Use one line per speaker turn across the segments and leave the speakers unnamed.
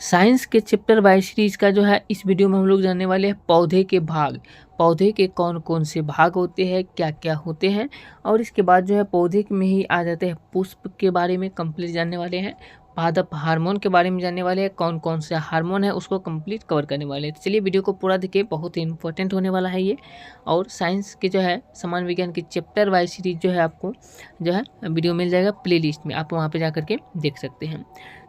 Science के chapter wise series का जो है इस वीडियो में हम लोग जानने वाले हैं पौधे के भाग। पौधे के कौन कौन से भाग होते हैं, क्या क्या होते हैं, और इसके बाद जो है पौधे में ही आ जाते हैं पुष्प के बारे में कंप्लीट जानने वाले हैं। पादप हार्मोन के बारे में जानने वाले हैं, कौन कौन से हार्मोन है उसको कंप्लीट कवर करने वाले हैं। तो चलिए वीडियो को पूरा देखिए, बहुत ही इंपॉर्टेंट होने वाला है ये। और साइंस के जो है सामान्य विज्ञान की चैप्टर वाइज सीरीज जो है आपको जो है वीडियो मिल जाएगा प्लेलिस्ट में, आप वहाँ पे जा करके देख सकते हैं।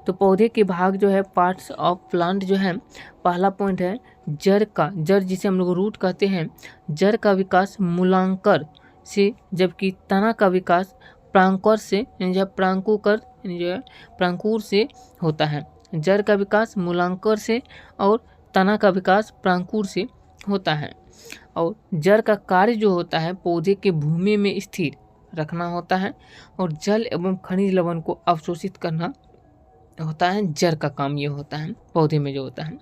तो पौधे के भाग जो है पार्ट्स ऑफ प्लांट जो है, पहला पॉइंट है जड़ का। जड़ जिसे हम लोग रूट कहते हैं, जड़ का विकास मूलांकर से, जबकि तना का विकास प्रांकुर से यानी जो प्रांकुकर जो है प्रांकुर से होता है। जड़ का विकास मूलांकर से और तना का विकास प्रांकुर से होता है। और जड़ का कार्य जो होता है पौधे के भूमि में स्थिर रखना होता है और जल एवं खनिज लवण को अवशोषित करना होता है। जड़ का काम ये होता है पौधे में जो होता है।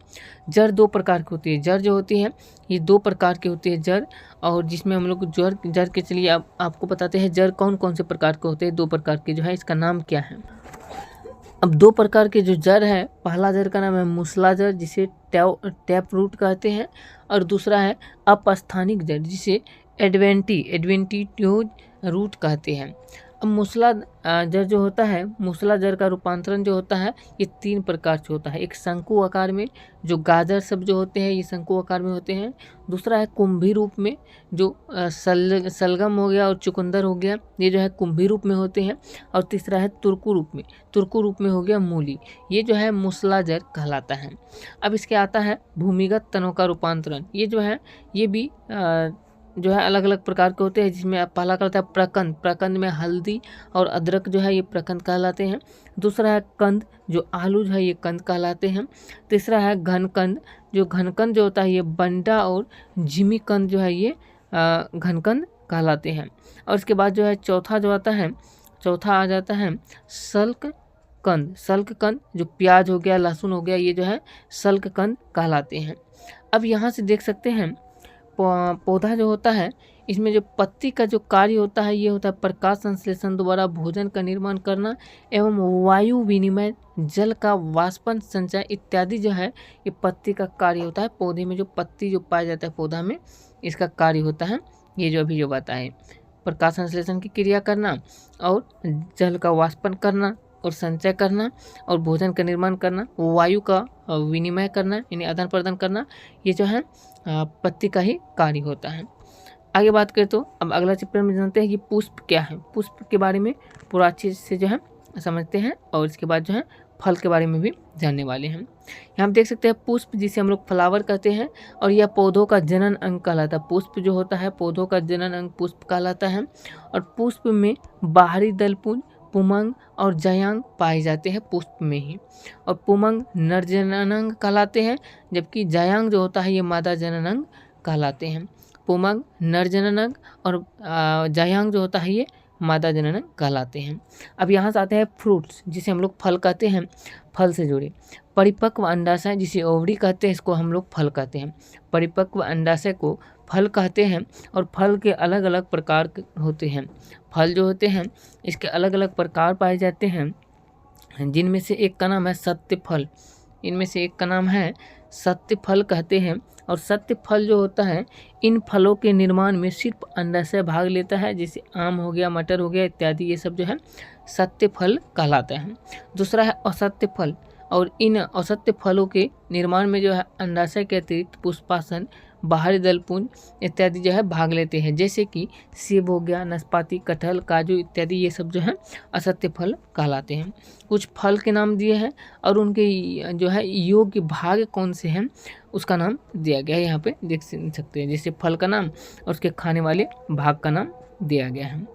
जड़ दो प्रकार की होती है। जड़ जो होती है ये दो प्रकार की होती है जड़, और जिसमें हम लोग जड़ के चलिए आपको बताते हैं जड़ कौन कौन से प्रकार के होते हैं। दो प्रकार के जो है इसका नाम क्या है। अब दो प्रकार के जो जड़ है, पहला जड़ का नाम है मूसला जड़ जिसे टैप रूट कहते हैं, और दूसरा है अपस्थानिक जड़ जिसे एडवेंटिट्यूज रूट कहते हैं। अब मूसला जड़ जो होता है, मूसला जड़ का रूपांतरण जो होता है ये तीन प्रकार से होता है। एक शंकु आकार में, जो गाजर सब जो होते हैं ये शंकु आकार में होते हैं। दूसरा है कुंभी रूप में, जो सलगम हो गया और चुकंदर हो गया, ये जो है कुंभी रूप में होते हैं। और तीसरा है तुर्कु रूप में, तुर्कु रूप में हो गया मूली, ये जो है मूसला जड़ कहलाता है। अब इसके आता है भूमिगत तनों का रूपांतरण। ये जो है ये भी जो है अलग अलग प्रकार के होते हैं, जिसमें पहला कहलाता है प्रकंद। प्रकंद में हल्दी और अदरक जो है ये प्रकंद कहलाते हैं। दूसरा है कंद, जो आलू जो है ये कंद कहलाते हैं। तीसरा है घनकंद, जो घनकंद जो होता है ये बंडा और जिमी कंद जो है ये घनकंद कहलाते हैं। और इसके बाद जो है चौथा जो आता है, चौथा आ जाता है सल्क कंद। सल्क कंद जो प्याज हो गया, लहसुन हो गया, ये जो है सल्क कंद कहलाते हैं। अब यहाँ से देख सकते हैं पौधा जो होता है इसमें जो पत्ती का जो कार्य होता है ये होता है प्रकाश संश्लेषण द्वारा भोजन का निर्माण करना एवं वायु विनिमय, जल का वाष्पन संचय इत्यादि जो है ये पत्ती का कार्य होता है। पौधे में जो पत्ती जो पाया जाता है पौधा में, इसका कार्य होता है ये जो अभी जो बताए, प्रकाश संश्लेषण की क्रिया करना और जल का वाष्पन करना और संचय करना और भोजन का निर्माण करना, वायु का विनिमय करना यानी आदान प्रदान करना, ये जो है पत्ती का ही कार्य होता है। आगे बात करें तो अब अगला चैप्टर में जानते हैं कि पुष्प क्या है। पुष्प के बारे में पूरा अच्छे से जो है समझते हैं, और इसके बाद जो है फल के बारे में भी जानने वाले हैं। यहाँ आप देख सकते हैं पुष्प जिसे हम लोग फ्लावर कहते हैं, और यह पौधों का जनन अंग कहलाता है। पुष्प जो होता है पौधों का जनन अंग पुष्प कहलाता है। और पुष्प में बाहरी दलपुंज, पुमंग और जयांग पाए जाते हैं पुष्प में ही। और पुमंग नर जननांग कहलाते हैं, जबकि जयांग जो होता है ये मादा जननांग कहलाते हैं। पुमंग नर जननांग और जयांग जो होता है ये मादा जननांग कहलाते हैं। अब यहाँ से आते हैं फ्रूट्स जिसे हम लोग फल कहते हैं। फल से जुड़े परिपक्व अंडाशय जिसे ओवरी कहते हैं, इसको हम लोग फल कहते हैं। परिपक्व अंडाशय को फल कहते हैं। और फल के अलग अलग प्रकार होते हैं। फल जो होते हैं इसके अलग अलग प्रकार पाए जाते हैं, जिनमें से एक का नाम है सत्य फल। इनमें से एक का नाम है सत्य फल कहते हैं। और सत्य फल जो होता है इन फलों के निर्माण में सिर्फ अंडाशय भाग लेता है, जैसे आम हो गया, मटर हो गया इत्यादि, ये सब जो है सत्य फल कहलाता है। दूसरा है असत्य फल, और इन असत्य फलों के निर्माण में जो है अंडाशय के अतिरिक्त पुष्पासन, बाहरी दलपुंज इत्यादि जो है भाग लेते हैं, जैसे कि सेब हो गया, नाशपाती, कटहल, काजू इत्यादि, ये सब जो है असत्य फल कहलाते हैं। कुछ फल के नाम दिए हैं और उनके जो है योग्य भाग कौन से हैं उसका नाम दिया गया है, यहाँ पे देख सकते हैं। जैसे फल का नाम और उसके खाने वाले भाग का नाम दिया गया है।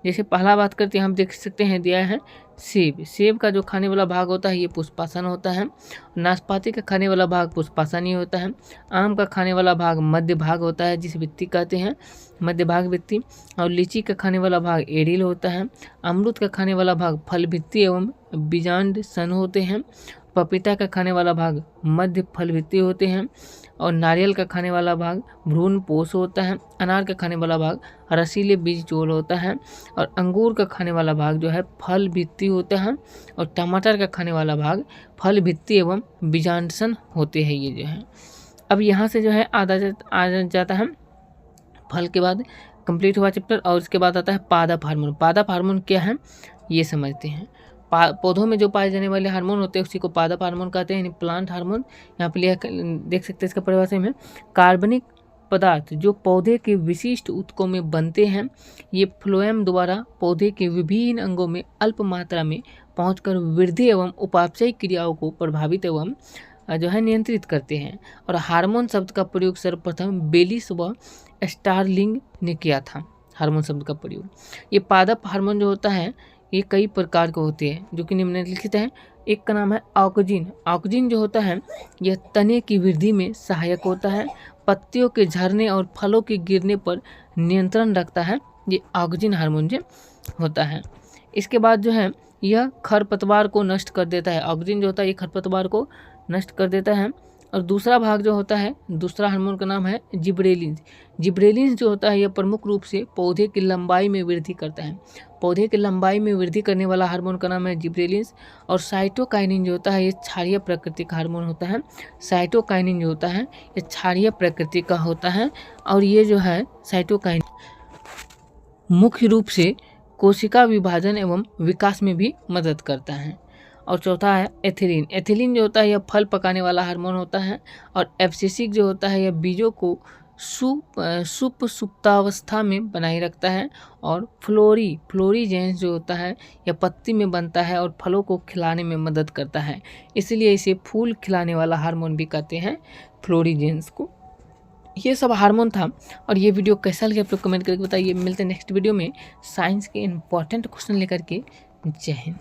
जैसे पहला बात करते हैं, हम देख सकते हैं दिया है सेब। सेब का जो खाने वाला भाग होता है ये पुष्पासन होता है। नाशपाती का खाने वाला भाग पुष्पासन ही होता है। आम का खाने वाला भाग मध्य भाग होता है जिसे वित्ती कहते हैं, मध्य भाग वित्ती। और लीची का खाने वाला भाग एरिल होता है। अमरूद का खाने वाला भाग फल भित्ती एवं बीजांड सन होते हैं। पपीता का खाने वाला भाग मध्य फल भित्ती होते हैं। और नारियल का खाने वाला भाग भ्रूण पोष होता है। अनार का खाने वाला भाग रसीले बीज चोल होता है। और अंगूर का खाने वाला भाग जो है फल भित्ति होता है। और टमाटर का खाने वाला भाग फल भित्ति एवं बीजांडसन होते हैं ये जो है। अब यहाँ से जो है आ जाता है फल के बाद कंप्लीट हुआ चैप्टर। और उसके बाद आता है पादप हार्मोन। पादप हार्मोन क्या है ये समझते हैं। पौधों में जो पाए जाने वाले हार्मोन होते हैं उसी को पादप हार्मोन कहते हैं, यानी प्लांट हार्मोन। यहाँ पे देख सकते हैं इसका परिभाषा में, कार्बनिक पदार्थ जो पौधे के विशिष्ट ऊतकों में बनते हैं, ये फ्लोएम द्वारा पौधे के विभिन्न अंगों में अल्प मात्रा में पहुंचकर वृद्धि एवं उपापचयी क्रियाओं को प्रभावित एवं जो है नियंत्रित करते हैं। और हार्मोन शब्द का प्रयोग सर्वप्रथम बेलिस व स्टारलिंग ने किया था। हार्मोन शब्द का प्रयोग, ये पादप हार्मोन जो होता है ये कई प्रकार के होते हैं जो कि निम्नलिखित हैं। एक का नाम है ऑक्जिन। ऑक्जिन जो होता है यह तने की वृद्धि में सहायक होता है, पत्तियों के झरने और फलों के गिरने पर नियंत्रण रखता है, ये ऑक्जिन हार्मोन जो होता है। इसके बाद जो है यह खरपतवार को नष्ट कर देता है। ऑक्जिन जो होता है ये खरपतवार को नष्ट कर देता है। और दूसरा भाग जो होता है, दूसरा हार्मोन का नाम है जिब्रेलिन्स। जिब्रेलिन्स जो होता है यह प्रमुख रूप से पौधे की लंबाई में वृद्धि करता है। पौधे की लंबाई में वृद्धि करने वाला हार्मोन का नाम है जिब्रेलिन्स। और साइटोकाइनिन जो होता है ये क्षारीय प्रकृति का हार्मोन होता है। साइटोकाइनिन जो होता है ये क्षारीय प्रकृति का होता है। और ये जो है साइटोकाइनिन मुख्य रूप से कोशिका विभाजन एवं विकास में भी मदद करता है। और चौथा है एथिलीन। एथिलीन जो होता है यह फल पकाने वाला हार्मोन होता है। और एब्सिसिक जो होता है यह बीजों को सुप्तावस्था में बनाए रखता है। और फ्लोरीजेंस जो होता है यह पत्ती में बनता है और फलों को खिलाने में मदद करता है, इसलिए इसे फूल खिलाने वाला हार्मोन भी कहते हैं, फ्लोरीजेंस को। ये सब हार्मोन था। और ये वीडियो कैसा लगे आप लोग कमेंट करके बताइए। मिलते हैं नेक्स्ट वीडियो में साइंस के इंपॉर्टेंट क्वेश्चन लेकर के। जय हिंद।